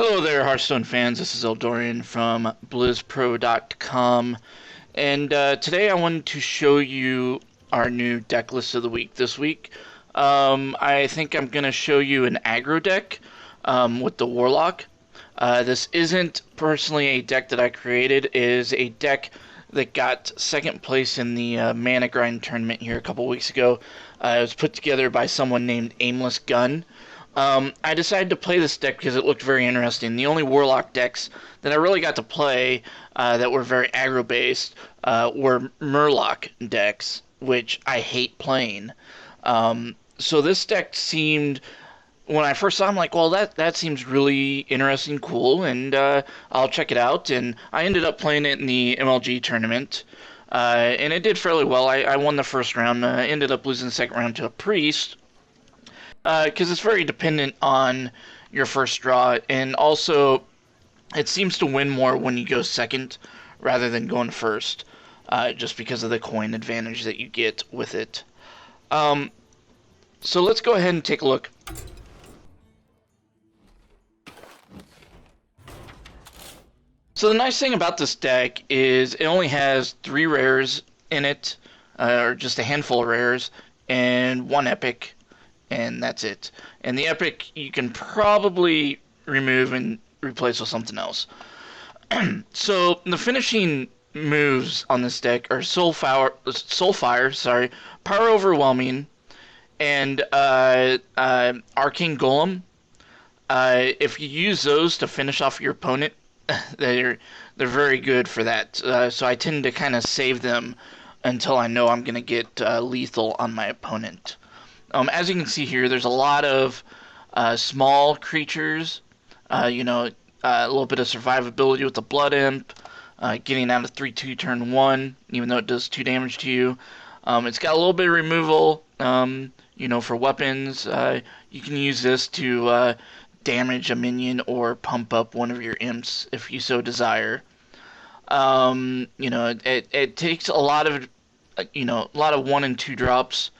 Hello there, Hearthstone fans. This is Eldorian from BlizzPro.com, and today I wanted to show you our new deck list of the week. This week, I think I'm going to show you an aggro deck with the Warlock. This isn't personally a deck that I created. It is a deck that got second place in the Mana Grind tournament here a couple weeks ago. It was put together by someone named Aimlessgun. I decided to play this deck because it looked very interesting. The only Warlock decks that I really got to play that were very aggro based were Murloc decks, which I hate playing. So this deck seemed, when I first saw it, I'm like, well, that seems really interesting, cool, and I'll check it out. And I ended up playing it in the MLG tournament. And it did fairly well. I won the first round, ended up losing the second round to a priest, because it's very dependent on your first draw, and also it seems to win more when you go second rather than going first, just because of the coin advantage that you get with it. Um, so let's go ahead and take a look. So the nice thing about this deck is it only has 3 rares in it, or just a handful of rares, and 1 epic, and that's it. And the epic you can probably remove and replace with something else. So the finishing moves on this deck are Soulfire, sorry, Power Overwhelming, and Arcane Golem. If you use those to finish off your opponent, they're very good for that. So I tend to kind of save them until I know I'm gonna get lethal on my opponent. As you can see here, there's a lot of small creatures. A little bit of survivability with the Blood Imp, getting out of 3/2 turn 1, even though it does 2 damage to you. It's got a little bit of removal, for weapons. You can use this to damage a minion or pump up one of your imps if you so desire. It takes a lot of, a lot of 1 and 2 drops.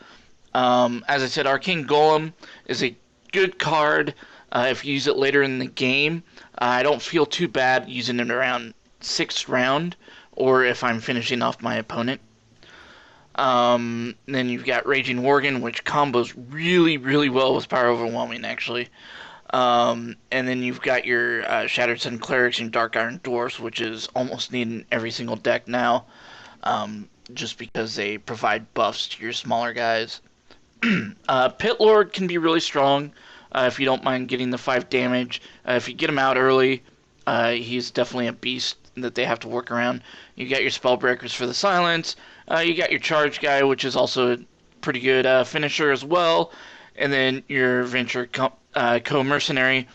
As I said, Arcane Golem is a good card if you use it later in the game. I don't feel too bad using it around 6th round, or if I'm finishing off my opponent. Then you've got Raging Worgen, which combos really, really well with Power Overwhelming, actually. And then you've got your Shattered Sun Clerics and Dark Iron Dwarfs, which is almost needed in every single deck now, just because they provide buffs to your smaller guys. Pit Lord can be really strong if you don't mind getting the 5 damage. If you get him out early, he's definitely a beast that they have to work around. You got your Spellbreakers for the silence. You got your Charge guy, which is also a pretty good finisher as well. And then your Venture Co-Mercenary,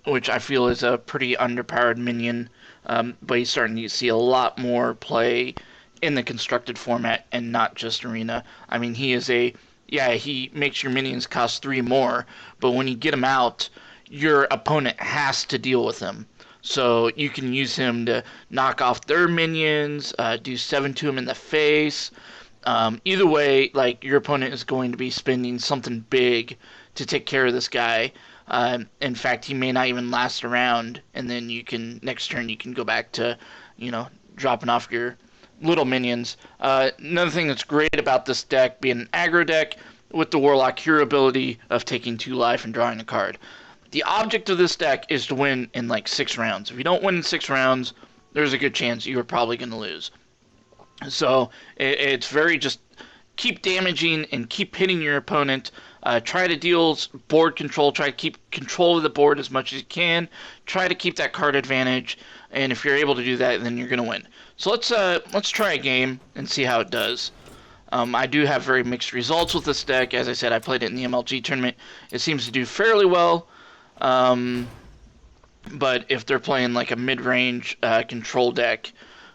which I feel is a pretty underpowered minion. But he's starting to see a lot more play in the constructed format and not just arena. I mean, he makes your minions cost 3 more, but when you get him out, your opponent has to deal with him. So you can use him to knock off their minions, do 7 to him in the face. Either way, like, your opponent is going to be spending something big to take care of this guy. In fact, he may not even last a round, and then next turn you can go back to, dropping off your little minions. Another thing that's great about this deck being an aggro deck with the Warlock hero ability of taking 2 life and drawing a card. The object of this deck is to win in like 6 rounds. If you don't win in 6 rounds, there's a good chance you are probably going to lose. So it's very just keep damaging and keep hitting your opponent. Try to deal board control. Try to keep control of the board as much as you can. Try to keep that card advantage. And if you're able to do that, then you're going to win. So let's try a game and see how it does. I do have very mixed results with this deck. As I said, I played it in the MLG tournament. It seems to do fairly well. But if they're playing like a mid-range control deck,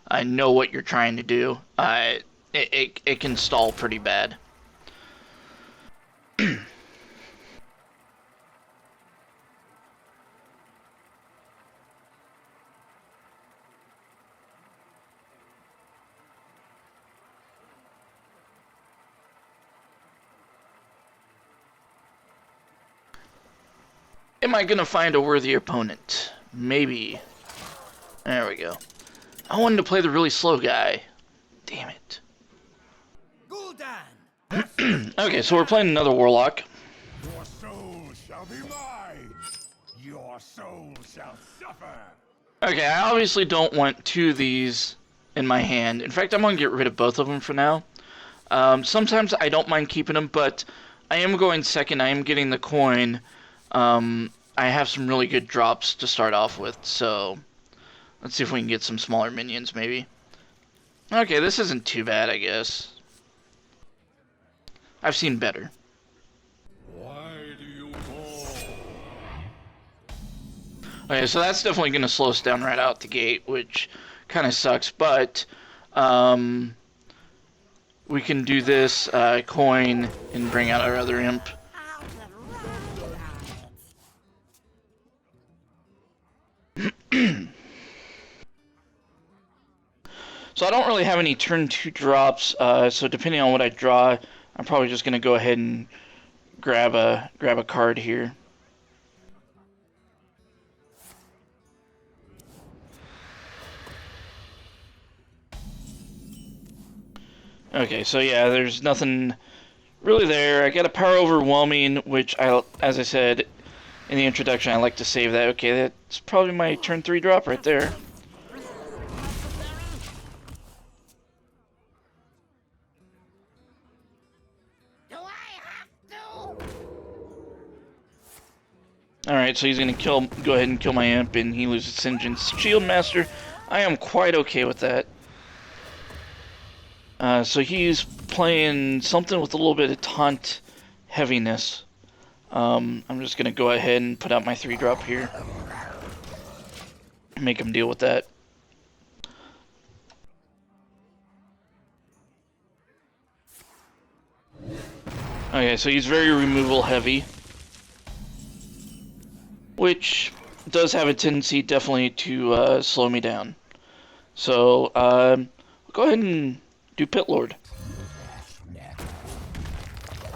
I know what you're trying to do. It can stall pretty bad. Am I gonna find a worthy opponent? Maybe. There we go. I wanted to play the really slow guy. Damn it. Okay, so we're playing another Warlock. Your soul shall be mine. Your soul shall suffer. Okay, I obviously don't want two of these in my hand. In fact, I'm going to get rid of both of them for now. Sometimes I don't mind keeping them, but I am going second. I am getting the coin. I have some really good drops to start off with, so let's see if we can get some smaller minions, maybe. Okay, this isn't too bad, I guess. I've seen better. Why do you call? Okay, so that's definitely going to slow us down right out the gate, which kind of sucks, but we can do this coin and bring out our other imp. So I don't really have any turn 2 drops, so depending on what I draw, I'm probably just going to go ahead and grab a card here. Okay, so yeah, there's nothing really there. I got a Power Overwhelming, which as I said in the introduction, I like to save that. Okay, that's probably my turn 3 drop right there. Alright, so he's gonna go ahead and kill my imp, and he loses Sinjin's Shield Master. I am quite okay with that. So he's playing something with a little bit of taunt heaviness. I'm just gonna go ahead and put out my 3 drop here. Make him deal with that. Okay, so he's very removal heavy, which does have a tendency definitely to slow me down. So go ahead and do Pit Lord.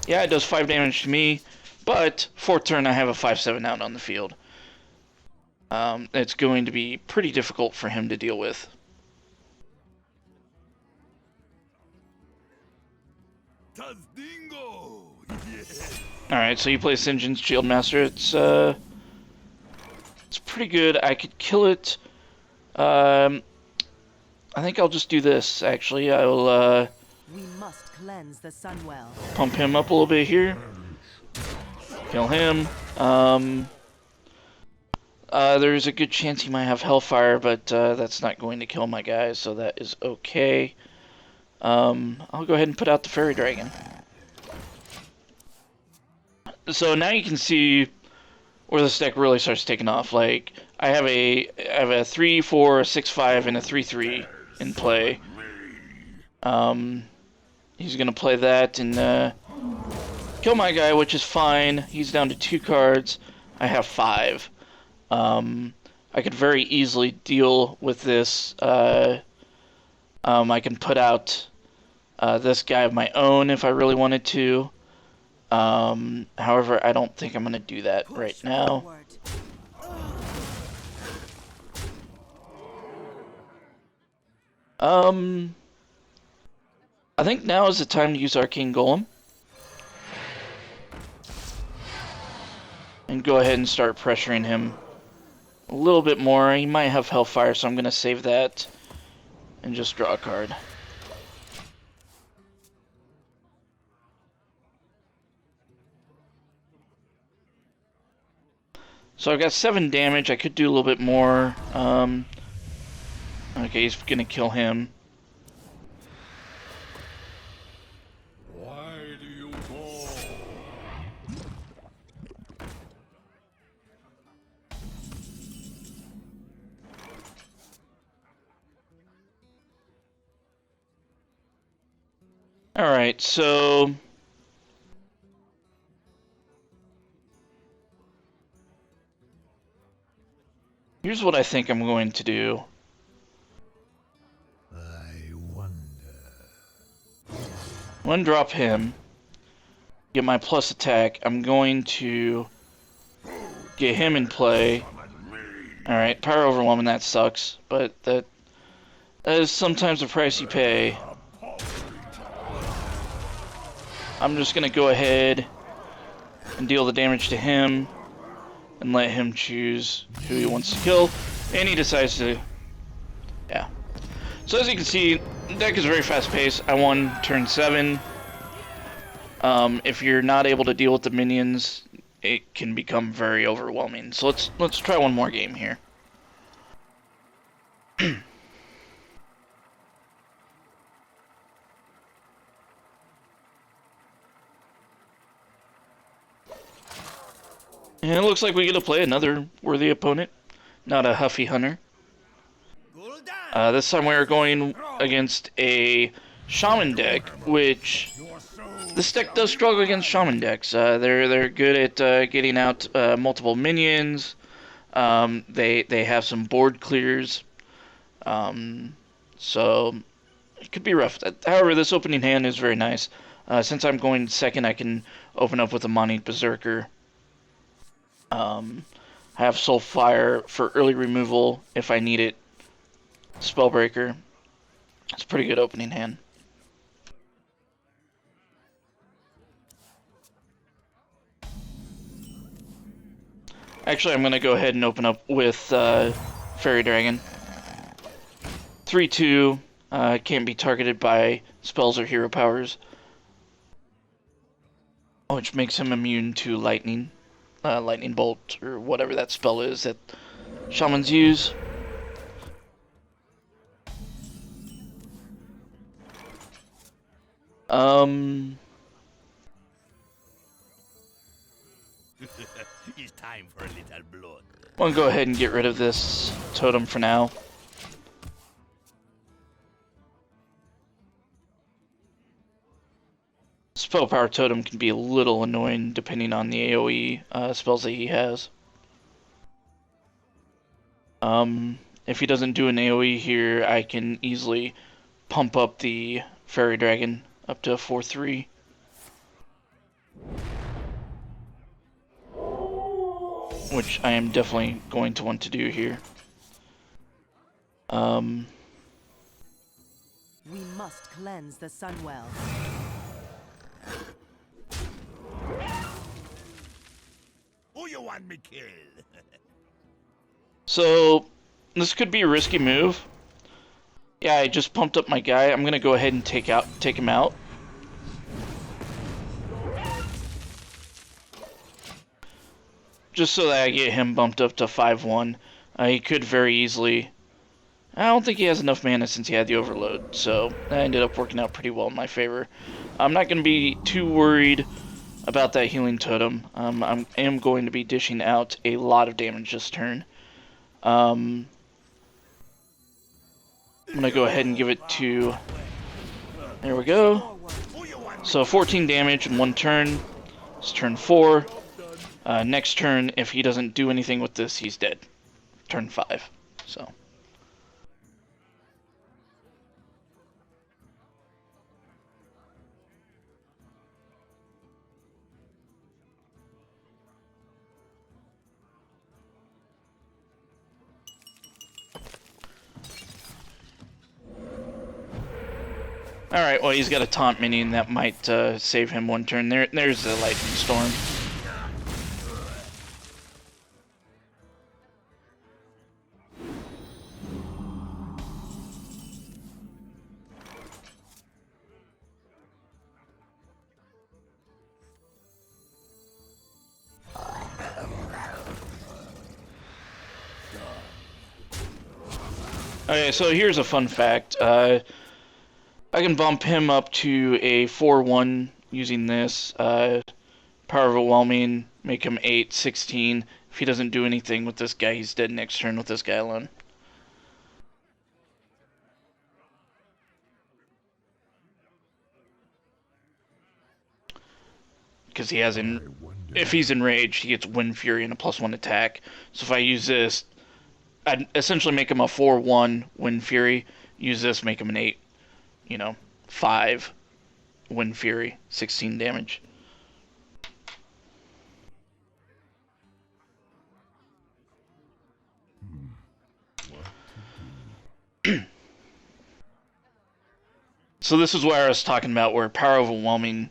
Yeah, it does 5 damage to me, but 4th turn I have a 5/7 out on the field. It's going to be pretty difficult for him to deal with. Alright, so you play Sinjin's Shield Master. It's pretty good. I could kill it. I think I'll just do this, actually. I'll we must cleanse the Sunwell. Pump him up a little bit here. Kill him. There's a good chance he might have Hellfire, but that's not going to kill my guys, so that is okay. I'll go ahead and put out the Fairy Dragon. So now you can see where this deck really starts taking off. Like, I have a 3/4, a 6/5, and a 3/3 in play. He's gonna play that and kill my guy, which is fine. He's down to 2 cards. I have 5. I could very easily deal with this. I can put out this guy of my own if I really wanted to. However, I don't think I'm gonna do that right now. I think now is the time to use Arcane Golem. And go ahead and start pressuring him a little bit more. He might have Hellfire, so I'm gonna save that and just draw a card. So I've got 7 damage. I could do a little bit more. Okay, he's gonna kill him. Why do you call? Alright, so here's what I think I'm going to do. I wonder. One drop him. Get my plus attack. I'm going to get him in play. Alright, Power Overwhelming, that sucks, but that is sometimes the price you pay. I'm just gonna go ahead and deal the damage to him and let him choose who he wants to kill, and he decides to, yeah. So as you can see, the deck is very fast paced. I won turn 7. If you're not able to deal with the minions, it can become very overwhelming. So let's try one more game here. And it looks like we get to play another worthy opponent, not a Huffy Hunter. This time we are going against a Shaman deck, which this deck does struggle against Shaman decks. They're good at getting out multiple minions. They have some board clears, so it could be rough. However, this opening hand is very nice. Since I'm going second, I can open up with a Money Berserker. Have Soulfire for early removal if I need it. Spellbreaker. It's a pretty good opening hand. Actually, I'm going to go ahead and open up with Fairy Dragon. 3/2. Can't be targeted by spells or hero powers. Which makes him immune to lightning. Lightning Bolt, or whatever that spell is that Shamans use. It's time for a little blood. I'm going to go ahead and get rid of this totem for now. Spell Power Totem can be a little annoying depending on the AoE spells that he has. If he doesn't do an AoE here, I can easily pump up the Fairy Dragon up to 4/3. Which I am definitely going to want to do here. We must cleanse the Sunwell. Who you want me kill? So, this could be a risky move. Yeah, I just pumped up my guy. I'm gonna go ahead and take him out. Just so that I get him bumped up to 5/1. He could very easily... I don't think he has enough mana since he had the overload, so that ended up working out pretty well in my favor. I'm not going to be too worried about that healing totem. I am going to be dishing out a lot of damage this turn. I'm going to go ahead and give it to... There we go. So 14 damage in one turn. It's turn 4. Next turn, if he doesn't do anything with this, he's dead. Turn 5. So... Alright, well, he's got a taunt minion that might save him one turn. There's the lightning storm. Okay, so here's a fun fact. I can bump him up to a 4/1 using this. Power Overwhelming, make him 8/16. If he doesn't do anything with this guy, he's dead next turn with this guy alone. Because he has if he's enraged, he gets Wind Fury and a +1 attack. So if I use this, I'd essentially make him a 4/1 Wind Fury. Use this, make him an 8, 5 Wind Fury, 16 damage. So this is where I was talking about where Power Overwhelming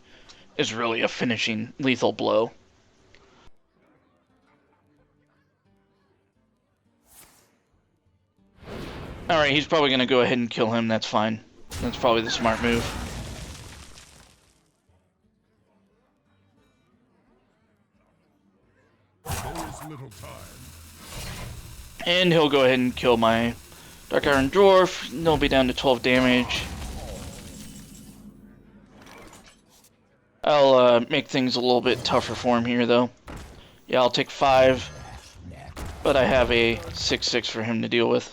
is really a finishing lethal blow. Alright, he's probably going to go ahead and kill him. That's fine. That's probably the smart move. Little time. And he'll go ahead and kill my Dark Iron Dwarf. And they'll be down to 12 damage. I'll make things a little bit tougher for him here, though. Yeah, I'll take 5. But I have a 6/6 for him to deal with.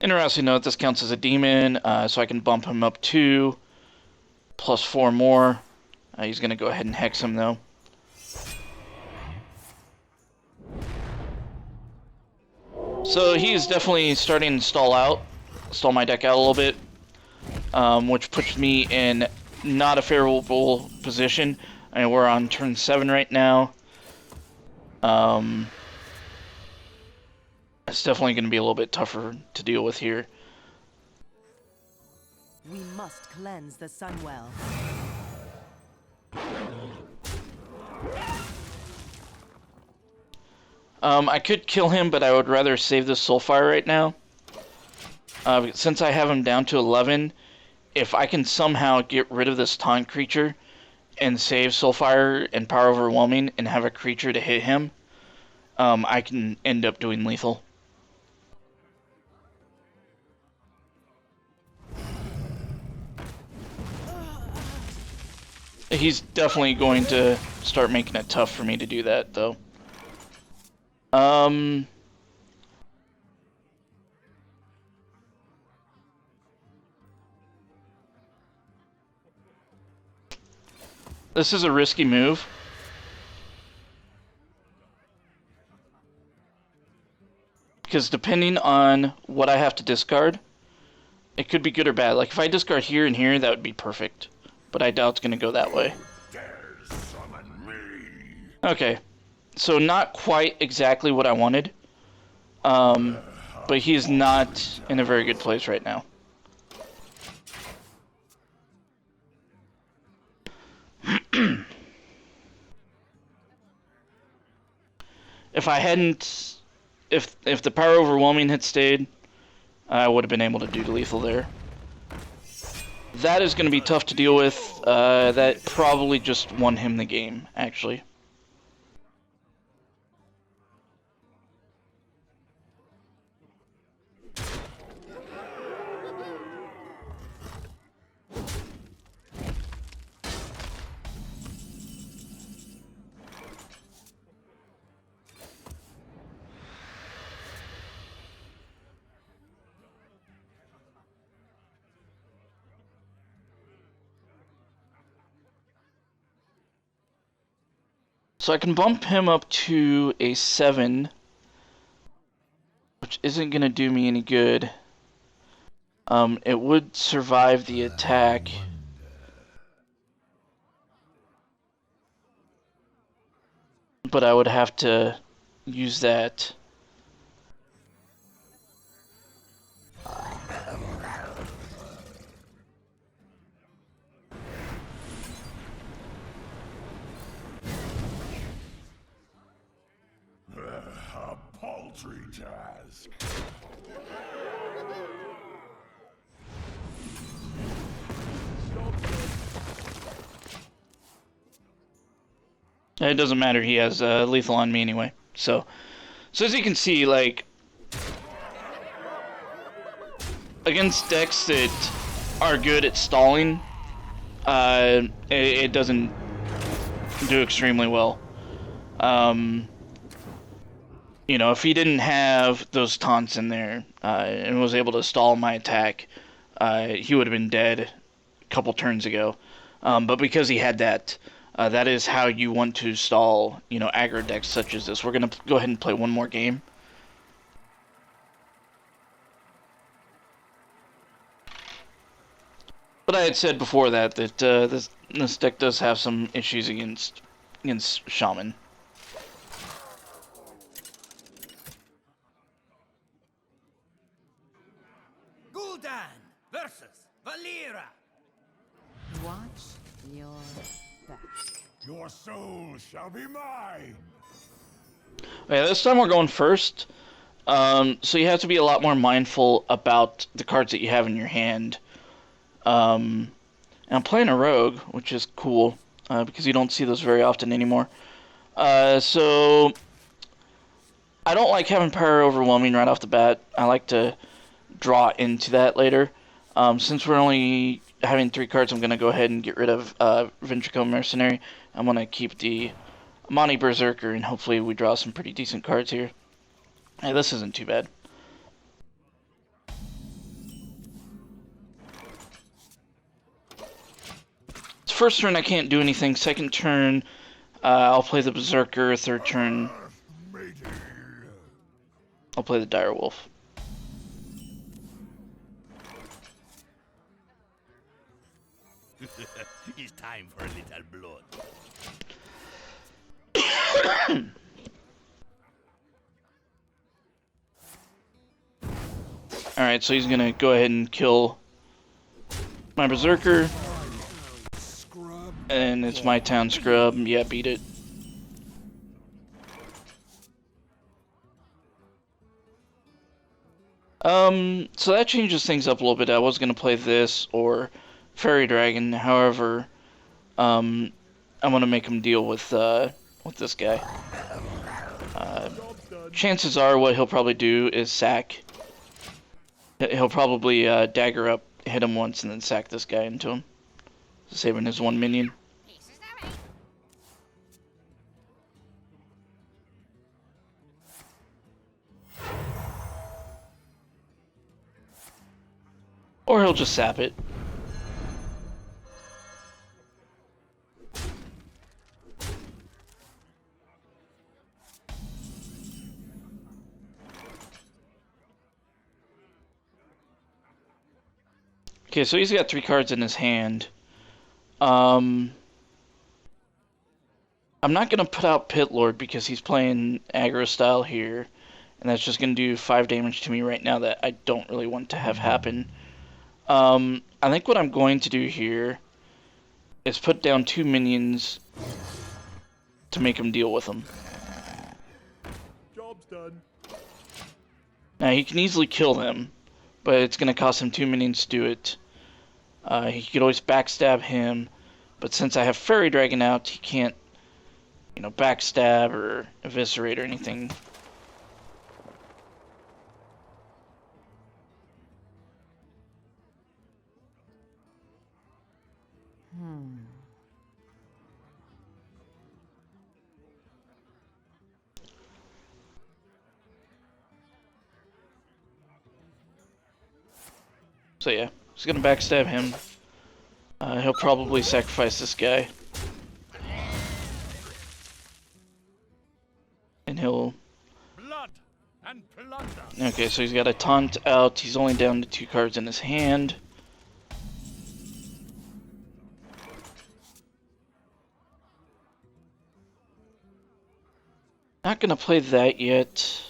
Interesting note, this counts as a demon, so I can bump him up 2, plus 4 more. He's going to go ahead and hex him, though. So he's definitely starting to stall my deck out a little bit, which puts me in not a favorable position. I mean, we're on turn 7 right now. It's definitely going to be a little bit tougher to deal with here. We must cleanse the Sunwell. I could kill him, but I would rather save this Soulfire right now. Since I have him down to 11, if I can somehow get rid of this taunt creature and save Soulfire and Power Overwhelming and have a creature to hit him, I can end up doing lethal. He's definitely going to start making it tough for me to do that, though. This is a risky move. Because depending on what I have to discard, it could be good or bad. Like, if I discard here and here, that would be perfect. But I doubt it's going to go that way. Okay. So not quite exactly what I wanted. But he's not in a very good place right now. If I hadn't... If the Power Overwhelming had stayed, I would have been able to do lethal there. That is going to be tough to deal with. That probably just won him the game, actually. So I can bump him up to a 7, which isn't going to do me any good. It would survive the attack. But I would have to use that. A paltry task. It doesn't matter, he has lethal on me anyway. So as you can see, like, against decks that are good at stalling, it doesn't do extremely well. You know, if he didn't have those taunts in there and was able to stall my attack, he would have been dead a couple turns ago. But because he had that, that is how you want to stall, you know, aggro decks such as this. We're going to go ahead and play one more game. But I had said before that this deck does have some issues against Shaman. Your soul shall be mine. Okay, this time we're going first. So you have to be a lot more mindful about the cards that you have in your hand. And I'm playing a rogue, which is cool, because you don't see those very often anymore. So I don't like having power overwhelming right off the bat. I like to draw into that later. Since we're only having 3 cards, I'm going to go ahead and get rid of Ventricle Mercenary. I'm going to keep the Amani Berserker, and hopefully we draw some pretty decent cards here. Hey, this isn't too bad. First turn I can't do anything. Second turn I'll play the Berserker. Third turn I'll play the Direwolf. It's time for a little blood. Alright, so he's gonna go ahead and kill my Berserker. And it's my town scrub. Yeah, beat it. So that changes things up a little bit. I was gonna play this or Fairy Dragon. However, I'm gonna make him deal with this guy. Chances are what he'll probably do is sack. He'll probably dagger up, hit him once, and then sack this guy into him, saving his 1 minion. Or he'll just sap it. Okay, so he's got 3 cards in his hand. I'm not going to put out Pit Lord because he's playing aggro style here. And that's just going to do 5 damage to me right now that I don't really want to have happen. I think what I'm going to do here is put down 2 minions to make him deal with them. Job's done. Now, he can easily kill them, but it's going to cost him 2 minions to do it. He could always backstab him, but since I have Fairy Dragon out, he can't, backstab or eviscerate or anything. So yeah, he's gonna backstab him. He'll probably sacrifice this guy. And he'll... Blood and plunder. Okay, so he's got a taunt out. He's only down to 2 cards in his hand. Not gonna play that yet.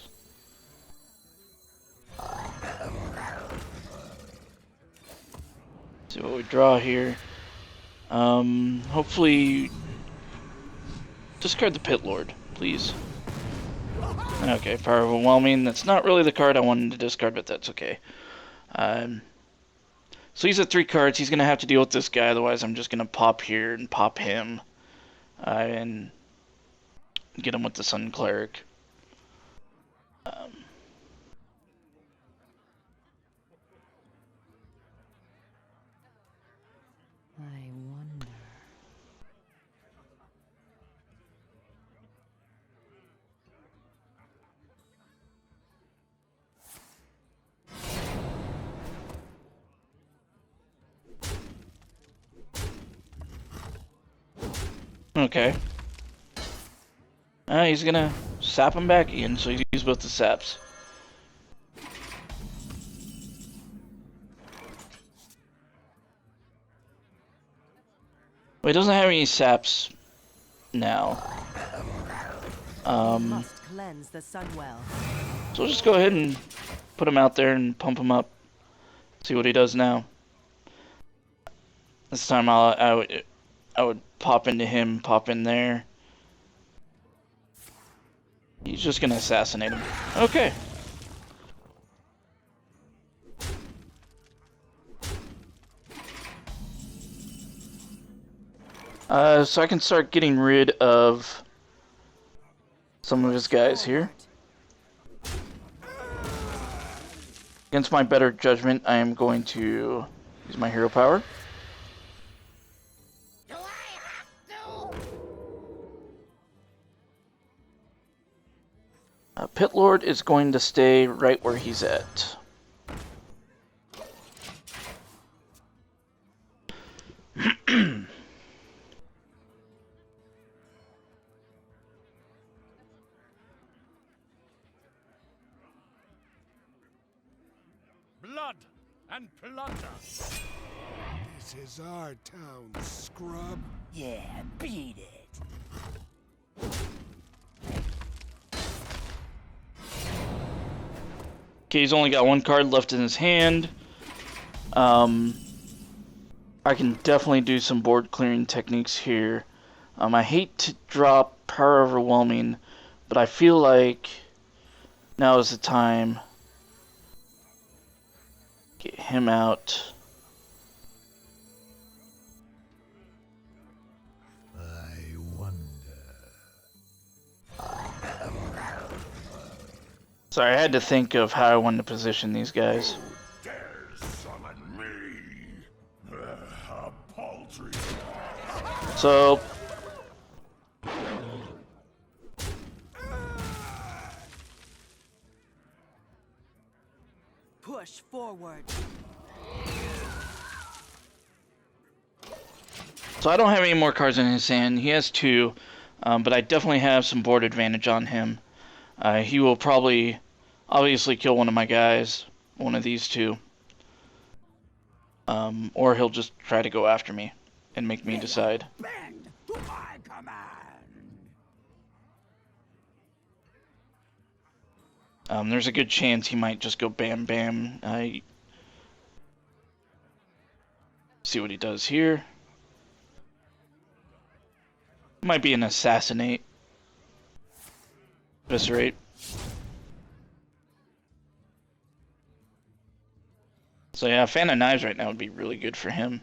See what we draw here. Hopefully discard the Pit Lord, please. Okay, Power Overwhelming. That's not really the card I wanted to discard, but that's okay. So he's at 3 cards. He's gonna have to deal with this guy, otherwise I'm just gonna pop here and pop him. And get him with the Sun Cleric. I wonder. Okay. He's gonna sap him back again, so he's used both the saps. Well, he doesn't have any saps now. Must cleanse the Sunwell. So we'll just go ahead and put him out there and pump him up. See what he does now. This time I would pop into him, pop in there. He's just gonna assassinate him. Okay. So I can start getting rid of some of his guys here. Against my better judgment, I am going to use my hero power. Pit Lord is going to stay right where he's at. Blood and plunder. This is our town, scrub. Yeah, beat it. Okay, he's only got one card left in his hand. I can definitely do some board clearing techniques here. I hate to drop Power Overwhelming, but I feel like now is the time. Get him out. I wonder. Sorry, I had to think of how I wanted to position these guys. Dare summon me? A paltry. So, Push forward. I don't have any more cards in his hand. He has two, but I definitely have some board advantage on him. He will probably, obviously, kill one of my guys, one of these two. Or he'll just try to go after me and make me decide. Bend to my command. There's a good chance he might just go bam bam. See what he does here. Might be an assassinate. Eviscerate. So yeah, Fan of Knives right now would be really good for him.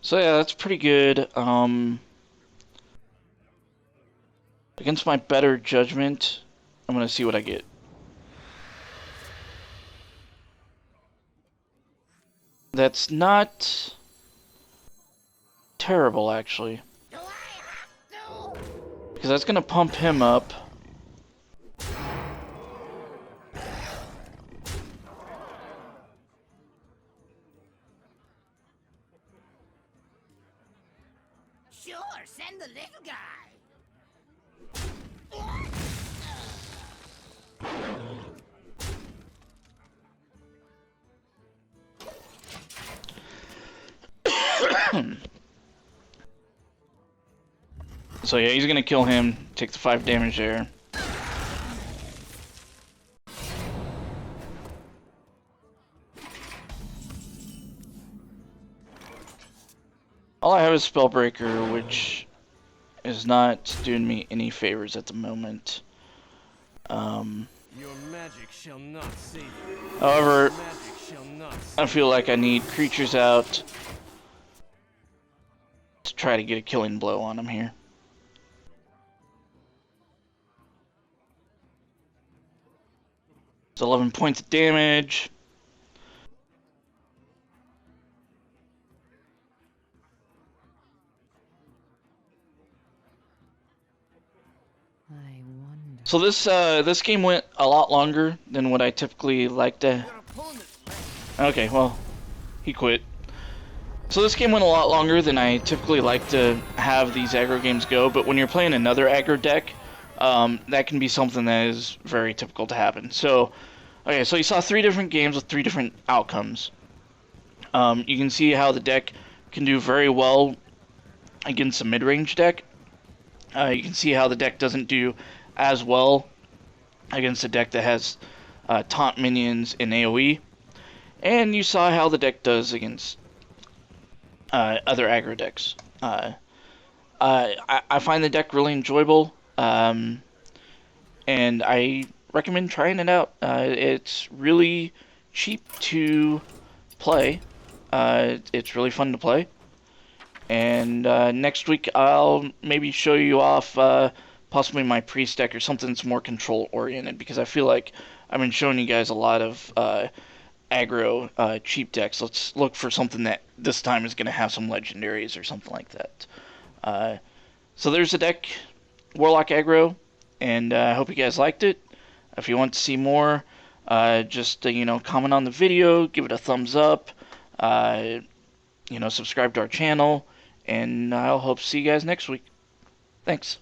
So yeah, that's pretty good. Against my better judgment, I'm gonna see what I get. That's not terrible, actually. Because that's gonna pump him up. Sure, send the little guy. So yeah, he's gonna kill him, take the 5 damage there. All I have is Spellbreaker, which is not doing me any favors at the moment. Your magic shall not save you. However, Magic shall not I feel like I need creatures out to try to get a killing blow on him here. It's 11 points of damage. I wonder. So this game went a lot longer than what I typically like to. Okay, well, he quit. So this game went a lot longer than I typically like to have these aggro games go, but when you're playing another aggro deck, that can be something that is very typical to happen. So, okay, so you saw 3 different games with 3 different outcomes. You can see how the deck can do very well against a mid-range deck. You can see how the deck doesn't do as well against a deck that has taunt minions in AoE. And you saw how the deck does against other aggro decks. I find the deck really enjoyable, and I recommend trying it out. It's really cheap to play. It's really fun to play. And next week I'll maybe show you off possibly my priest deck or something that's more control oriented, because I feel like I've been showing you guys a lot of aggro cheap decks. Let's look for something that this time is going to have some legendaries or something like that. So there's the deck, Warlock Aggro, and I hope you guys liked it. If you want to see more, just comment on the video, give it a thumbs up, subscribe to our channel, and I'll hope to see you guys next week. Thanks.